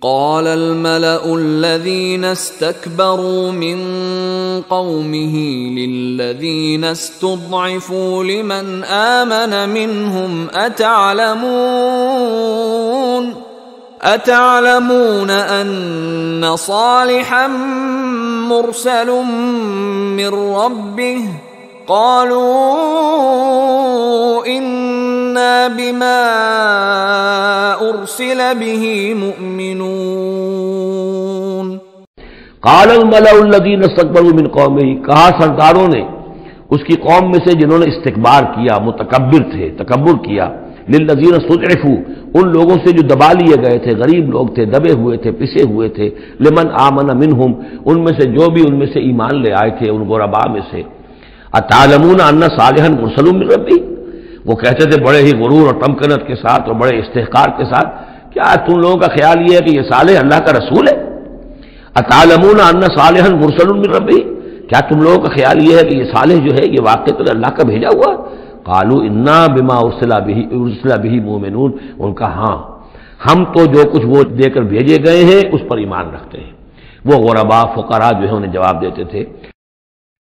قال الملأ الذين استكبروا من قومه للذين استضعفوا لمن آمن منهم أتعلمون أن صالحا مرسل من ربه قالوا إنا بما أرسل به مؤمنون قال الملأ الذين استكبروا من قومه، کہا سرداروں نے اس کی قوم میں سے جنہوں نے استکبار کیا، متکبر تھے، تکبر کیا، للذین استضعفوا، ان لوگوں سے جو دبا لیے گئے تھے، غریب لوگ تھے، دبے ہوئے تھے، پسے ہوئے تھے، لمن آمن منہم، ان میں سے جو بھی ان میں سے ایمان لے آئے تھے ان غرباء میں سے، اتعلمون ان صالحا مرسل من ربی، وہ کہتے تھے بڑے ہی غرور اور تمکنت کے ساتھ اور بڑے استحقار کے ساتھ، کیا تم لوگوں کا خیال یہ ہے کہ یہ صالح اللہ کا رسول ہے؟ اتعلمون ان صالحا مرسل من ربی، کیا تم لوگوں کا خیال یہ ہے کہ یہ صالح جو ہے یہ واقعی اللہ کا بھیجا ہوا؟ قالوا انا بما ارسل به مؤمنون، ان کا ہاں ہم تو جو کچھ وہ دے کر بھیجے گئے ہیں اس پر ایمان رکھتے ہیں۔ وہ غرباء فقراء جو ہے انہیں جواب دیتے تھے